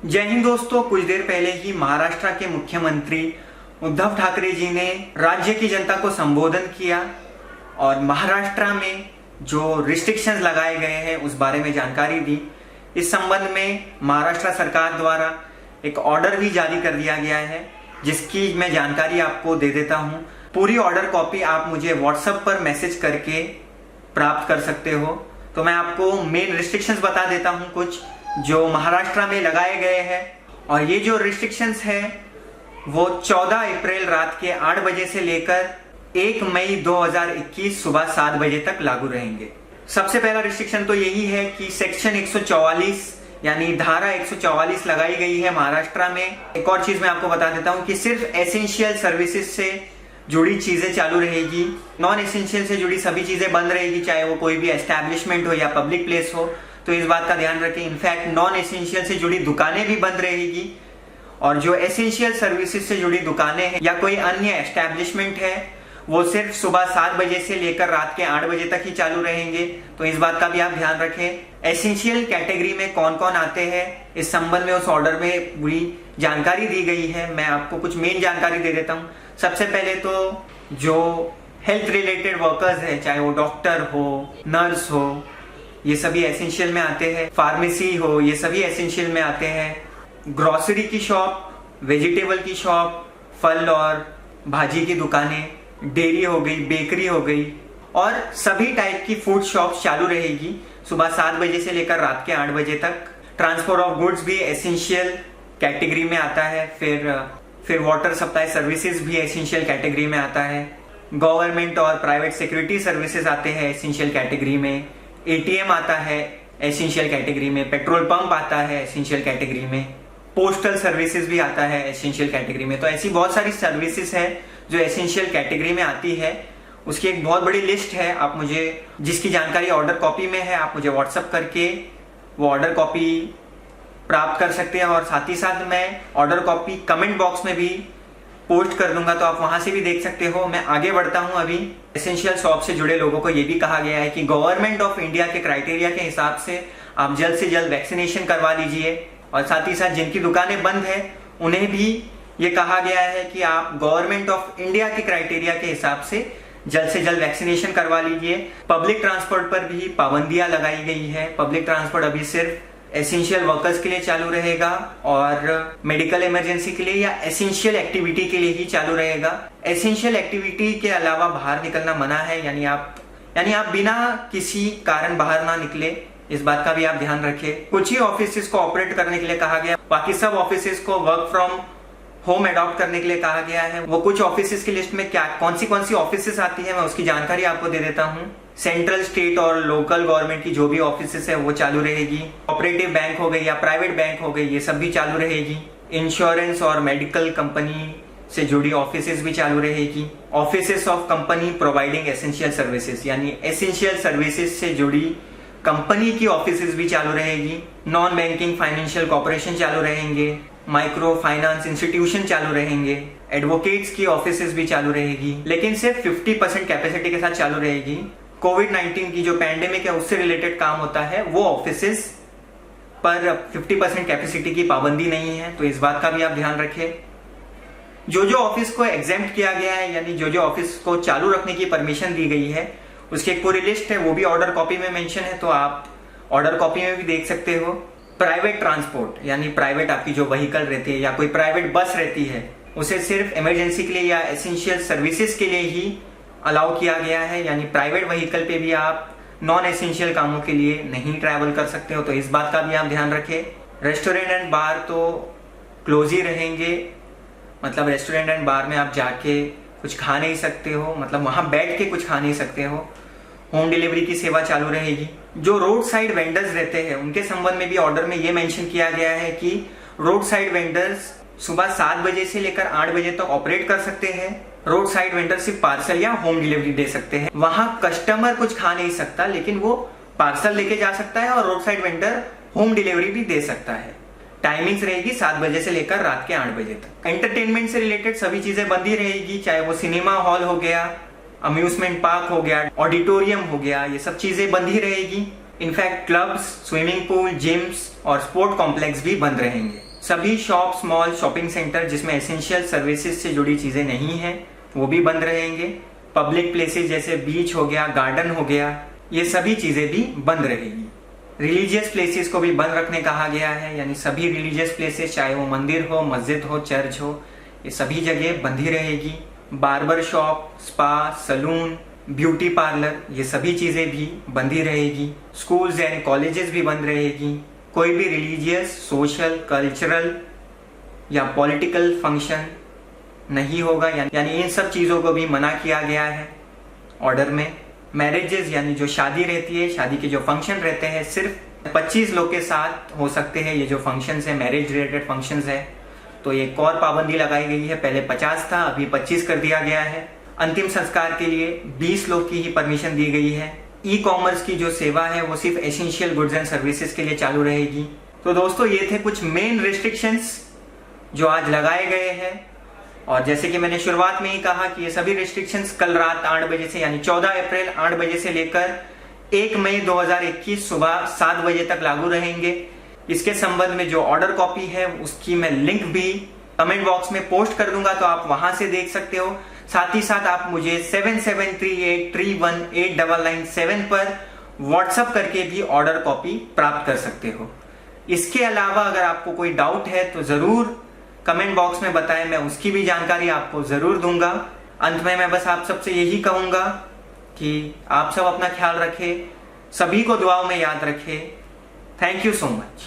जय हिंद दोस्तों। कुछ देर पहले ही महाराष्ट्र के मुख्यमंत्री उद्धव ठाकरे जी ने राज्य की जनता को संबोधन किया और महाराष्ट्र में जो रिस्ट्रिक्शंस लगाए गए हैं उस बारे में जानकारी दी। इस संबंध में महाराष्ट्र सरकार द्वारा एक ऑर्डर भी जारी कर दिया गया है, जिसकी मैं जानकारी आपको दे देता हूं। पूरी ऑर्डर कॉपी आप मुझे व्हाट्सएप पर मैसेज करके प्राप्त कर सकते हो। तो मैं आपको मेन रिस्ट्रिक्शंस बता देता हूं कुछ जो महाराष्ट्र में लगाए गए हैं। और ये जो रिस्ट्रिक्शंस है वो 14 अप्रैल रात के 8 बजे से लेकर 1 मई 2021 सुबह 7 बजे तक लागू रहेंगे। सबसे पहला रिस्ट्रिक्शन तो यही है कि सेक्शन 144 यानी धारा 144 लगाई गई है महाराष्ट्र में। एक और चीज मैं आपको बता देता हूं कि सिर्फ एसेंशियल सर्विसेज से जुड़ी चीजें चालू रहेगी, नॉन एसेंशियल से जुड़ी सभी चीजें बंद रहेगी, चाहे वो कोई भी एस्टैब्लिशमेंट हो या पब्लिक प्लेस हो। तो इस बात का ध्यान रखें। इनफैक्ट नॉन एसेंशियल से जुड़ी दुकानें भी बंद रहेगी और जो एसेंशियल सर्विसेज से जुड़ी दुकानें हैं या कोई अन्य एस्टैब्लिशमेंट है वो सिर्फ सुबह 7 बजे से लेकर रात के 8 बजे तक ही चालू रहेंगे। तो इस बात का भी आप ध्यान रखें। एसेंशियल कैटेगरी में कौन कौन आते हैं इस संबंध में उस ऑर्डर में पूरी जानकारी दी गई है। मैं आपको कुछ मेन जानकारी दे देता हूं। सबसे पहले तो जो हेल्थ रिलेटेड वर्कर्स है, चाहे वो डॉक्टर हो, नर्स हो, ये सभी एसेंशियल में आते हैं। फार्मेसी हो, ये सभी एसेंशियल में आते हैं। ग्रोसरी की शॉप, वेजिटेबल की शॉप, फल और भाजी की दुकानें, डेयरी हो गई, बेकरी हो गई और सभी टाइप की फूड शॉप्स चालू रहेगी सुबह 7 बजे से लेकर रात के 8 बजे तक। ट्रांसपोर्ट ऑफ गुड्स भी एसेंशियल कैटेगरी में आता है। फिर वाटर सप्लाई सर्विसेज भी एसेंशियल कैटेगरी में आता है। गवर्नमेंट और प्राइवेट सिक्योरिटी सर्विसेज आते हैं एसेंशियल कैटेगरी में। एटीएम आता है एसेंशियल कैटेगरी में। पेट्रोल पंप आता है एसेंशियल कैटेगरी में। पोस्टल सर्विसेज भी आता है एसेंशियल कैटेगरी में। तो ऐसी बहुत सारी सर्विसेज है जो एसेंशियल कैटेगरी में आती है। उसकी एक बहुत बड़ी लिस्ट है। आप मुझे, जिसकी जानकारी ऑर्डर कॉपी में है, आप मुझे व्हाट्सएप करके वो ऑर्डर कॉपी प्राप्त कर सकते हैं। और साथ ही साथ मैं ऑर्डर कॉपी कमेंट बॉक्स में भी पोस्ट कर दूंगा, तो आप वहां से भी देख सकते हो। मैं आगे बढ़ता हूं। अभी एसेंशियल शॉप से जुड़े लोगों को यह भी कहा गया है कि गवर्नमेंट ऑफ इंडिया के क्राइटेरिया के हिसाब से आप जल्द से जल्द वैक्सीनेशन करवा लीजिए। और साथ ही साथ जिनकी दुकानें बंद है उन्हें भी ये कहा गया है कि आप गवर्नमेंट ऑफ इंडिया के क्राइटेरिया के हिसाब से जल्द वैक्सीनेशन करवा लीजिए। पब्लिक ट्रांसपोर्ट पर भी पाबंदियां लगाई गई है। पब्लिक ट्रांसपोर्ट अभी सिर्फ एसेंशियल वर्कर्स के लिए चालू रहेगा और मेडिकल इमरजेंसी के लिए या एसेंशियल एक्टिविटी के लिए ही चालू रहेगा। एसेंशियल एक्टिविटी के अलावा बाहर निकलना मना है, यानी आप बिना किसी कारण बाहर ना निकले। इस बात का भी आप ध्यान रखें। कुछ ही ऑफिसेस को ऑपरेट करने के लिए कहा गया, बाकी सब ऑफिसेस को वर्क फ्रॉम होम अडॉप्ट करने के लिए कहा गया है। वो कुछ ऑफिसेस की लिस्ट में क्या कौन सी ऑफिसेस आती है मैं उसकी जानकारी आपको दे देता हूँ। सेंट्रल, स्टेट और लोकल गवर्नमेंट की जो भी ऑफिसेस है वो चालू रहेगी। ऑपरेटिव बैंक हो गई या प्राइवेट बैंक हो गई, ये सब भी चालू रहेगी। इंश्योरेंस और मेडिकल कंपनी से जुड़ी ऑफिसेस भी चालू रहेगी। Offices of company providing essential services, यानी एसेंशियल सर्विसेज से जुड़ी कंपनी की ऑफिसेस भी चालू रहेगी। नॉन बैंकिंग फाइनेंशियल कॉर्पोरेशन चालू रहेंगे। माइक्रो फाइनेंस इंस्टीट्यूशन चालू रहेंगे। एडवोकेट्स की ऑफिसेस भी चालू रहेगी, लेकिन सिर्फ 50% कैपेसिटी के साथ चालू रहेगी। कोविड-19 की जो पैंडेमिक है उससे रिलेटेड काम होता है, वो ऑफिसेस पर 50% कैपेसिटी की पाबंदी नहीं है। तो इस बात का भी आप ध्यान रखें। जो जो ऑफिस को एग्जेम्प्ट किया गया है, यानी जो जो ऑफिस को चालू रखने की परमिशन दी गई है, उसकी एक पूरी लिस्ट है, वो भी ऑर्डर कॉपी में मेंशन है, तो आप ऑर्डर कॉपी में भी देख सकते हो। प्राइवेट ट्रांसपोर्ट, यानी प्राइवेट आपकी जो व्हीकल रहती है या कोई प्राइवेट बस रहती है, उसे सिर्फ इमरजेंसी के लिए या एसेंशियल सर्विसेज के लिए ही अलाउ किया गया है। यानी प्राइवेट व्हीकल पे भी आप नॉन एसेंशियल कामों के लिए नहीं ट्रैवल कर सकते हो। तो इस बात का भी आप ध्यान रखें। रेस्टोरेंट एंड बार तो क्लोज ही रहेंगे, मतलब रेस्टोरेंट एंड बार में आप जाके कुछ खा नहीं सकते हो, मतलब वहां बैठ के कुछ खा नहीं सकते हो। होम डिलीवरी की सेवा चालू रहेगी। जो रोड साइड वेंडर्स रहते हैं उनके संबंध में भी ऑर्डर में ये मेंशन किया गया है कि रोड साइड वेंडर्स सुबह 7 बजे से लेकर 8 बजे तक ऑपरेट कर सकते हैं। रोड साइड वेंडर सिर्फ पार्सल या होम डिलीवरी दे सकते हैं। वहां कस्टमर कुछ खा नहीं सकता, लेकिन वो पार्सल लेके जा सकता है और road side vendor home delivery भी दे सकता है। टाइमिंग्स रहेगी 7 बजे से लेकर रात के 8 बजे तक। एंटरटेनमेंट से रिलेटेड सभी चीजें बंद ही रहेगी, चाहे वो सिनेमा हॉल हो गया, अम्यूजमेंट पार्क हो गया, ऑडिटोरियम हो गया, ये सब चीजें बंद ही रहेगी। In fact clubs, swimming pool, gyms और स्पोर्ट कॉम्प्लेक्स भी बंद रहेंगे। सभी शॉप्स, मॉल, शॉपिंग सेंटर जिसमें एसेंशियल सर्विसेज से जुड़ी चीजें नहीं हैं वो भी बंद रहेंगे। पब्लिक प्लेसेस जैसे बीच हो गया, गार्डन हो गया, ये सभी चीजें भी बंद रहेगी। रिलीजियस प्लेसेस को भी बंद रखने कहा गया है, यानी सभी रिलीजियस प्लेसेस चाहे वो मंदिर हो, मस्जिद हो, चर्च हो, ये सभी जगह बंद ही रहेगी। Barber shop, spa, salon, beauty parlour, ये सभी चीजें भी बंद ही रहेगी। स्कूल्स एंड कॉलेजेस भी बंद रहेगी। कोई भी रिलीजियस, सोशल, कल्चरल या पॉलिटिकल फंक्शन नहीं होगा, यानी इन सब चीजों को भी मना किया गया है ऑर्डर में। मैरिजेस यानी जो शादी रहती है, शादी के जो फंक्शन रहते हैं, सिर्फ 25 लोग के साथ हो सकते हैं। ये जो फंक्शंस है, मैरिज रिलेटेड फंक्शंस है, तो एक और पाबंदी लगाई गई है। पहले 50 था, अभी 25 कर दिया गया है। अंतिम संस्कार के लिए 20 लोग की ही परमिशन दी गई है। ई कॉमर्स की जो सेवा है वो सिर्फ एसेंशियल गुड्स एंड सर्विसेज के लिए चालू रहेगी। तो दोस्तों, ये थे कुछ मेन रिस्ट्रिक्शंस जो आज लगाए गए हैं। और जैसे कि मैंने शुरुआत में ही कहा कि ये सभी रिस्ट्रिक्शंस कल रात 8 बजे से, यानी 14 अप्रैल 8 बजे से लेकर 1 मई 2021 सुबह 7 बजे तक लागू रहेंगे। इसके संबंध में जो ऑर्डर कॉपी है उसकी मैं लिंक भी कमेंट बॉक्स में पोस्ट कर दूंगा, तो आप वहां से देख सकते हो। साथ ही साथ आप मुझे 7738318997 पर व्हाट्सएप करके भी ऑर्डर कॉपी प्राप्त कर सकते हो। इसके अलावा अगर आपको कोई डाउट है तो जरूर कमेंट बॉक्स में बताएं, मैं उसकी भी जानकारी आपको जरूर दूंगा। अंत में मैं बस आप सबसे यही कहूंगा कि आप सब अपना ख्याल रखें, सभी को दुआओं में याद रखें। Thank you so much.